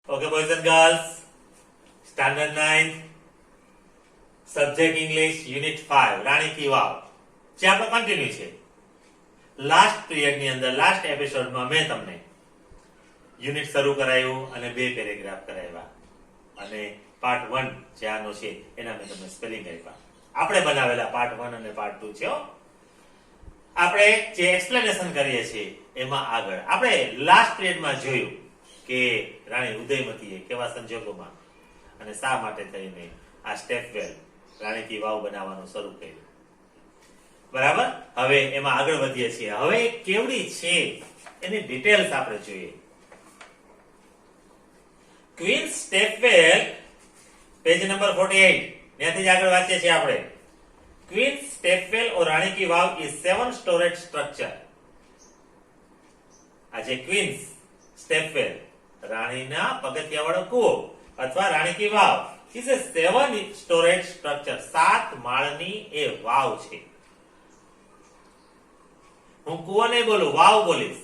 Okay, boys and girls, Standard 9, Subject English, Unit 5, રાણી કી વાવ. જે આપણે continue છે. લાસ્ટ પીરિયડની અંદર, લાસ્ટ એપિસોડમાં મેં તમને યુનિટ શરૂ કરાયું અને 2 પેરેગ્રાફ કરાવ્યા. અને પાર્ટ 1 જે આનો છે એના મેં તમને સ્પેલિંગ આપ્યા. આપણે બનાવેલા પાર્ટ 1 અને પાર્ટ 2 છે. આપણે જે એક્સપ્લેનેશન કરીએ છીએ એમાં આગળ આપણે લાસ્ટ પીરિયડમાં જોયું કે રાણી ઉદયમતીએ કેવા સંજોગોમાં અને શા માટે થઈને આ સ્ટેપવેલ રાણી કી વાવ બનાવવાનું શરૂ કર્યું. બરાબર. હવે એમાં આગળ વધીએ છીએ. હવે કેવડી છે એની ડિટેલ્સ આપણે જોઈએ. ક્વીન સ્ટેપવેલ, પેજ નંબર 48, ત્યાંથી જ આગળ વાંચીએ છીએ આપણે. Queen stepwell or Rani ki Vav is 7 storage structure. આ જે ક્વીન્સ સ્ટેપવેલ રાણીના પગથિયાવાળો કૂવો અથવા Rani ki Vav is a 7 storage structure. 7 માળની એ વાવ છે. હું કૂવો નહીં બોલું, વાવ બોલીશ.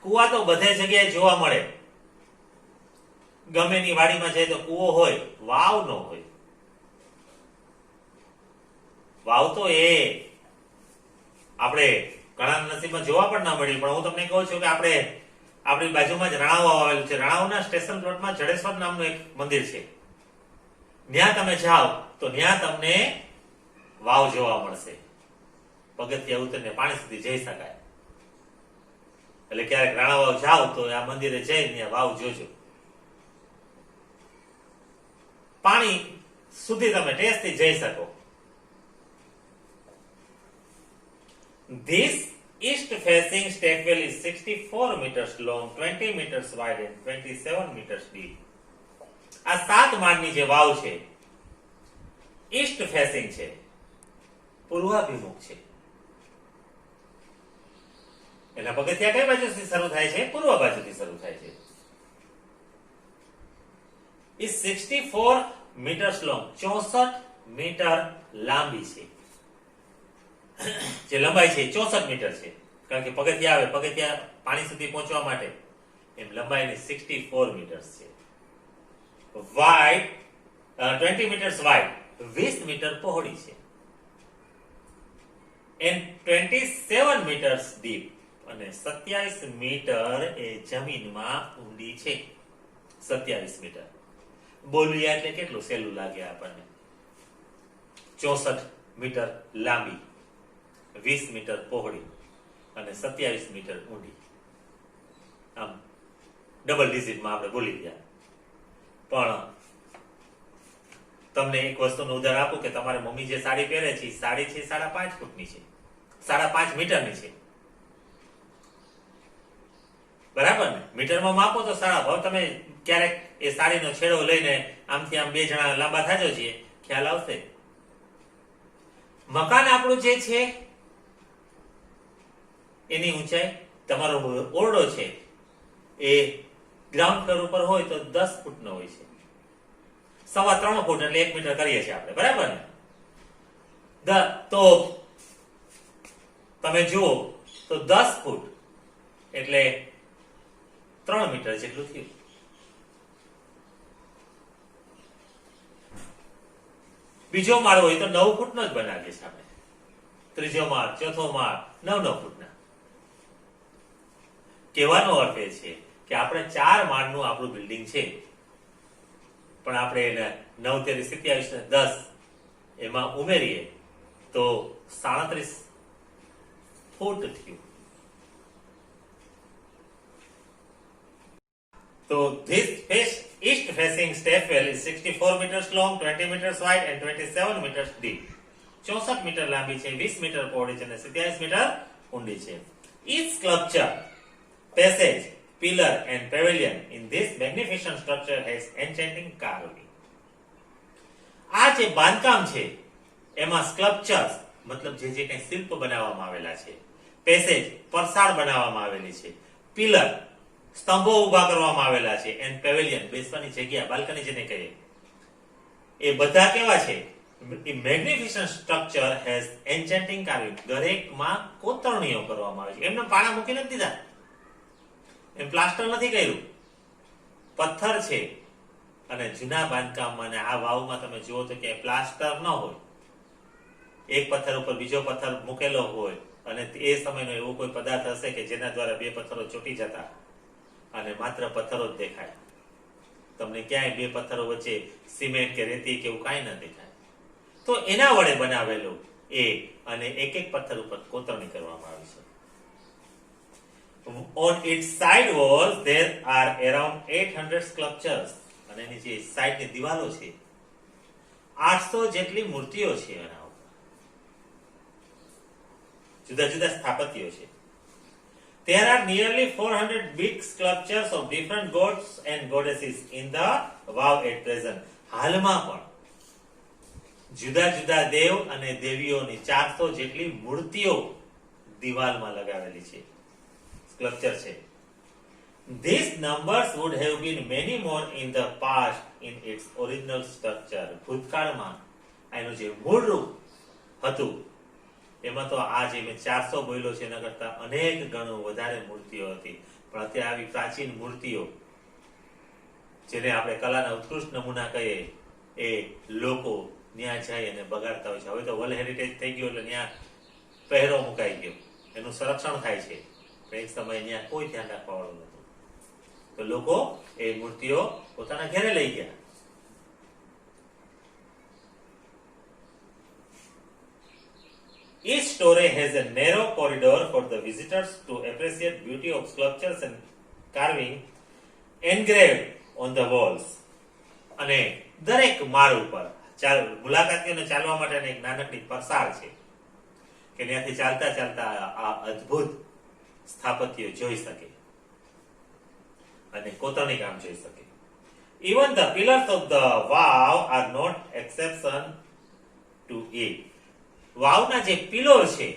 કૂવા તો બધે જગ્યાએ જોવા મળે. ગમે ની વાડીમાં જાય તો કૂવો હોય, વાવ ન હોય. વાવ તો એ આપણે ઘણા નસીબમાં જોવા પણ ના મળી. પણ હું તમને કહું છું કે આપણે આપણી બાજુમાં જ રાણાવાવ આવેલું છે. રાણાવાવના સ્ટેશન પ્લોટમાં જડેશ્વર નામનું એક મંદિર છે. ત્યાં તમે જાઓ તો ત્યાં તમને વાવ જોવા મળશે. પગથિયા ઉતરીને પાણી સુધી જઈ શકાય. એટલે ક્યારેક રાણાવાવ જાઓ તો આ મંદિરે જઈને ત્યાં વાવ જોજો. પાણી સુધી તમે ટેસ્ટથી જઈ શકો. This east-facing stepwell is 64 meters long, 20 meters wide and 27 meters deep. આ 7 માળની જે વાવ છે ઈસ્ટ ફેસિંગ છે, પૂર્વાભિમુખ છે. એના પગથિયા કઈ બાજુથી શરૂ થાય છે? પૂર્વ બાજુથી શરૂ થાય છે. is 64 meters long, 64 મીટર લાંબી છે. જે લંબાઈ છે 64 મીટર છે. કારણ કે પગથિયા આવે, પગથિયા પાણી સુધી પહોંચવા માટે એમ લંબાઈની 64 મીટર છે. વાઇડ 20 મીટર્સ વાઇડ, 20 મીટર પહોળી છે. એન્ડ 27 મીટર્સ ડીપ, અને 27 મીટર એ જમીનમાં ઊંડી છે. 27 મીટર બોલિયા એટલે કેટલું સહેલું લાગે આપણને. 64 મીટર લાંબી, 20 મીટર પહોળી અને 27 મીટર ઊંડી. આમ ડબલ ડિજિટમાં આપણે બોલી ગયા. પણ તમને એક વસ્તુનું ઉદાહરણ આપું કે તમારે મમ્મી જે સાડી પહેરે છે સાડી છે 5.5 ફૂટની છે, 5.5 મીટરની છે. બરાબર ને? મીટરમાં માપો તો હવે તમે ક્યારેક એ સાડીનો છેડો લઈને આમથી આમ 2 જણા લાંબા થાજો છીએ, ખ્યાલ આવશે. મકાન આપણું જે છે એની ઊંચાઈ, તમારો ઓરડો છે એ ગ્રાઉન્ડ ફ્લોર ઉપર હોય તો 10 ફૂટનો હોય છે. 3.25 ફૂટ એટલે 1 મીટર કરીએ છીએ આપણે. બરાબર ને? તો તમે જુઓ તો 10 ફૂટ એટલે 3 મીટર જેટલું થયું. બીજો માળ હોય તો 9 ફૂટનો જ બનાવીએ છીએ આપણે. ત્રીજો માળ, ચોથો માળ 9 ફૂટના. કહેવાનો અર્થ એ છે કે આપણે 4 માળનું આપણું બિલ્ડિંગ છે, પણ આપણે એને 9 તેરી 27 ને 10 એમાં ઉમેરીએ તો 37 ફૂટ થયું. તો this east facing stepwell is 64 meters long, 20 meters wide and 27 meters deep. 64 metre લાંબી છે, 20 મીટર પહોળી છે અને 27 મીટર ઊંડી છે. Each sculpture, passage, pillar and pavilion in this magnificent structure has enchanting carving. આ જે બાંધકામ છે એમાં સ્કલ્પચર્સ મતલબ જે જે કંઈ શિલ્પ બનાવવામાં આવેલા છે, પેસેજ પરસાળ બનાવવામાં આવેલી છે, પિલર સ્તંભો ઉભા કરવામાં આવેલા છે, એન્ડ પેવેલિયન બેસવાની જગ્યા, બાલ્કની જેને કહીએ, એ બધા કેવા છે? Magnificent structure has enchanting carving. દરેકમાં કોતરણીઓ કરવામાં આવે છે. એમને પાણા મૂકી નથી દીધા, એમ પ્લાસ્ટર નથી કર્યું. પથ્થર છે અને જૂના બાંધકામમાં આ વાવમાં તમે જુઓ તો કે પ્લાસ્ટર ન હોય, એક પથ્થર ઉપર બીજો પથ્થર મૂકેલો હોય અને એ સમયનો એવો કોઈ પદાર્થ હશે કે જેના દ્વારા બે પથ્થરો ચોટી જતા અને માત્ર પથ્થરો જ દેખાય. તમને ક્યાંય બે પથ્થરો વચ્ચે સિમેન્ટ કે રેતી કે એવું કાંઈ ન દેખાય. તો એના વડે બનાવેલું એ અને એક એક પથ્થર ઉપર કોતરણી કરવામાં આવી છે. On its side walls there are around 800 sculptures. અને એની જે સાઈડની દિવાલો છે 800 જેટલી મૂર્તિઓ છે એના ઉપર. જુદા જુદા સ્થાપત્યો છે. There are nearly 400 big sculptures of different gods and goddesses in the wow at present. હાલમાં પણ જુદા જુદા દેવ અને દેવીઓની 400 જેટલી મૂર્તિઓ દિવાલમાં લગાવેલી છે, સ્કલ્પચર છે. These numbers would have been many more in the past in its original structure. ભૂતકાળમાં એનું જે મૂળ રૂપ હતું એમાં તો આ જે મેં 400 બોલ્યો છે એના કરતા અનેક ગણું વધારે મૂર્તિઓ હતી. પણ અત્યારે આવી પ્રાચીન મૂર્તિઓ જેને આપણે કલાના ઉત્કૃષ્ટ નમૂના કહીએ એ લોકો ત્યાં જાય અને બગાડતા હોય છે. હવે તો વર્લ્ડ હેરિટેજ થઈ ગયો એટલે ત્યાં પહેરો મુકાઈ ગયો, એનું સંરક્ષણ થાય છે. એક સમય ત્યાં કોઈ ધ્યાન રાખવા વાળું નતું તો લોકો એ મૂર્તિઓ પોતાના ઘરે લઈ ગયા. Each story has a narrow corridor for the visitors to appreciate beauty of sculptures and carving engraved on the walls. અને દરેક માળ ઉપર મુલાકાતીઓને ચાલવા માટે એક નાનકડી પરસાળ છે કે ત્યાંથી ચાલતા ચાલતા આ અદ્ભુત સ્થાપત્યો જોઈ શકે અને કોતરણી કામ જોઈ શકે. Even the pillars of the wow are not exception to it. વાવના જે પિલર છે,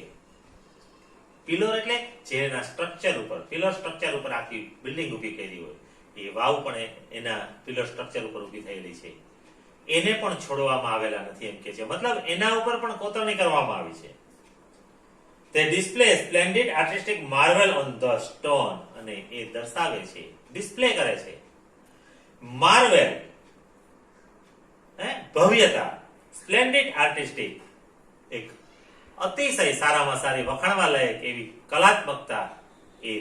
પિલર એટલે જેના સ્ટ્રક્ચર ઉપર, પિલર સ્ટ્રક્ચર ઉપર આખી બિલ્ડિંગ ઊભી કરી હોય એ વાવ પણ એના પિલર સ્ટ્રક્ચર ઉપર ઊભી થયેલી છે. એને પણ છોડવામાં આવેલા નથી એમ કે છે, મતલબ એના ઉપર પણ કોતરણી કરવામાં આવી છે. They display splendid artistic marvel on the stone. અને એ દર્શાવે છે, ડિસ્પ્લે કરે છે માર્વેલ, ભવ્યતા, સ્પ્લેન્ડિડ આર્ટિસ્ટિક, એક અતિશય સારામાં સારી વખાણવા લાયક એવી કલાત્મકતા એ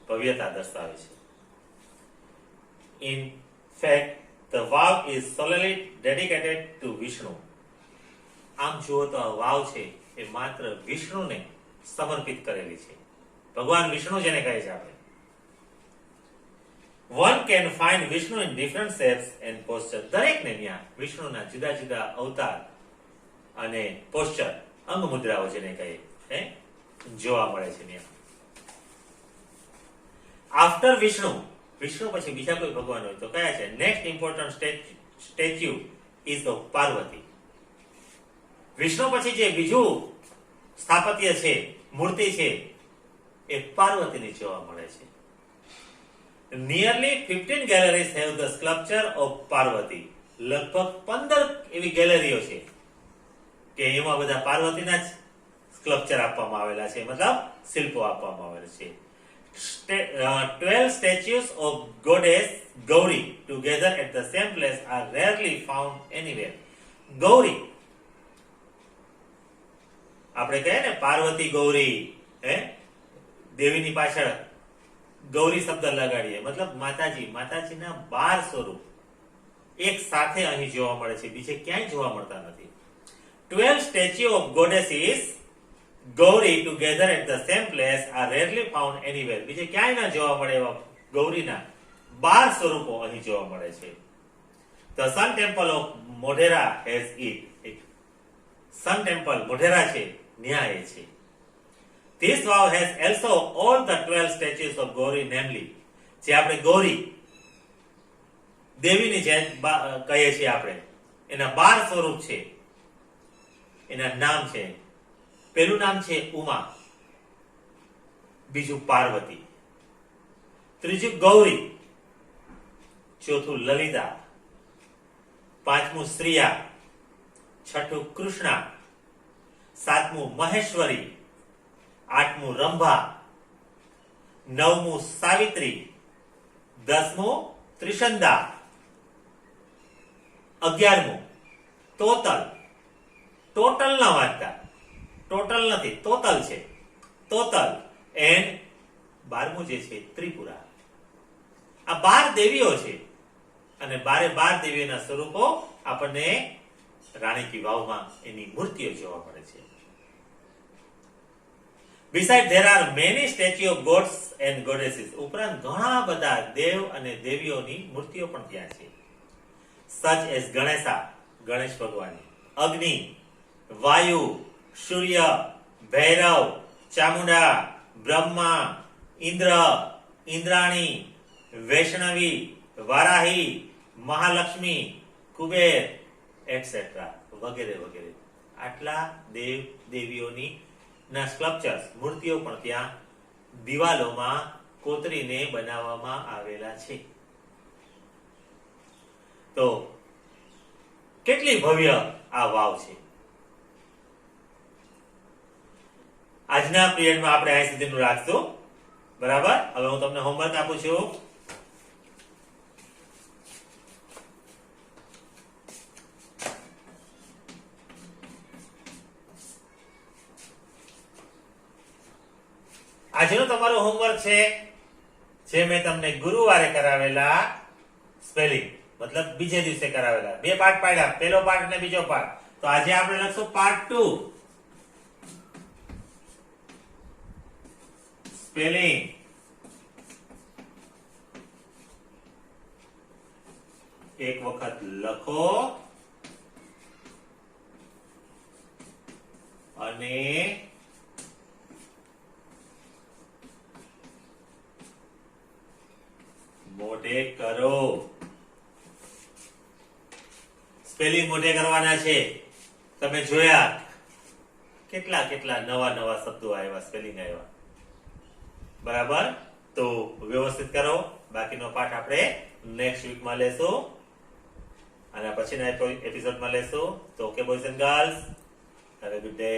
ભવ્યતા દર્શાવે છે. In fact, the wow is solely dedicated to Vishnu. આમ જુઓ તો આ વાવ છે એ માત્ર વિષ્ણુને સમર્પિત કરેલી છે. ભગવાન વિષ્ણુ જેને કહે છે આપણે. One can find Vishnu in different shapes and postures. દરેકને ત્યાં વિષ્ણુના જુદા જુદા અવતાર અને પોસ્ચર, અંગ મુદ્રાઓ જેને કહીએ જોવા મળે છે ત્યાં. આફ્ટર વિષ્ણુ, વિષ્ણુ પછી બીજા કોઈ ભગવાન હોય તો કયા છે? Next important statue ease of Parvati. Vishnu પછી જે બીજું સ્થાપત્ય છે, મૂર્તિ છે એ પાર્વતીની જોવા મળે છે. Nearly 15 galleries have the sculpture of Parvati. લગભગ 15 એવી ગેલેરીઓ છે કે એમાં બધા પાર્વતીના જ સ્કલ્પચર આપવામાં આવેલા છે, મતલબ શિલ્પો આપવામાં આવેલા છે. 12 statues of goddess Gauri together at the same place are rarely found anywhere. Gauri આપણે કહીએ ને પાર્વતી ગૌરી, દેવીની પાછળ ગૌરી શબ્દ લગાડીએ, મતલબ માતાજી, માતાજીના 12 સ્વરૂપ એક સાથે અહીં જોવા મળે છે, બીજે ક્યાંય જોવા મળતા નથી. 12 statues of goddesses Gauri together at the same place are rarely found anywhere. બીજે ક્યાંય ના જોવા મળે એવા ગૌરીના 12 સ્વરૂપો અહીં જોવા મળે છે. The Sun Temple of Modhera has it. Sun Temple Modhera છે, ન્યાય છે. This wow has also all the 12 statues of Gauri, namely, જે આપણે ગૌરી દેવીની જે કહીએ છીએ આપણે, એના 12 સ્વરૂપ છે. એના નામ છે, પેલું નામ છે ઉમા, બીજું પાર્વતી, ત્રીજું ગૌરી, ચોથું લલિતા, પાંચમું શ્રીયા, છઠ્ઠું કૃષ્ણા, સાતમું મહેશ્વરી, આઠમું રંભા, નવમું સાવિત્રી, 10મું ત્રિશંદા, 11મું તોતલ, ટોટલ ના વાંચતા, ટોટલ નથી, તોતલ છે, તોતલ, એન્ડ 12મું જે છે ત્રિપુરા. આ 12 દેવીઓ છે અને 12 દેવીઓના સ્વરૂપો આપણને રાણી કી વાવમાં એની મૂર્તિઓ જોવા મળે છે. Besides, there are many statues of gods and goddesses. ઉપરાંત ઘણા બધા દેવ અને દેવીઓની મૂર્તિઓ પણ ત્યાં છે. Such as ગણેશા, ગણેશ ભગવાન, અગ્નિ, વાયુ, સૂર્ય, ભૈરવ, ચામુંડા, બ્રહ્મા, ઇન્દ્ર, ઇન્દ્રાણી, વૈષ્ણવી, વારાહી, મહાલક્ષ્મી, કુબેર, એટસેટ્રા વગેરે વગેરે. આટલા દેવ દેવીઓની ના સ્કલ્પચર્સ, મૂર્તિઓ પણ ત્યાં દિવાલોમાં કોતરીને બનાવવામાં આવેલા છે. તો કેટલી ભવ્ય આ વાવ છે. આજના પીરિયડમાં આપણે અહીં સુધીનું રાખશું. બરાબર. હવે હું તમને હોમવર્ક આપું છું. આજનું તમારું હોમવર્ક છે જે મેં તમને ગુરુવારે કરાવેલા સ્પેલિંગ, મતલબ બીજે દિવસે કરાવેલા. 2 પાર્ટ પાડ્યા, પહેલો પાર્ટ અને બીજો પાર્ટ. તો આજે આપણે લખશું પાર્ટ 2, સ્પેલિંગ. એક વખત લખો અને મોઢે કરો. સ્પેલિંગ મોઢે કરવાના છે. તમે જોયા કેટલા કેટલા નવા નવા શબ્દો આવ્યા, સ્પેલિંગ આવ્યા. બરાબર. તો વ્યવસ્થિત કરો. બાકીનો પાઠ આપણે નેક્સ્ટ વીકમાં લેશું અને પછીના એપિસોડમાં લેશું. તો okay boys and girls, have a good day.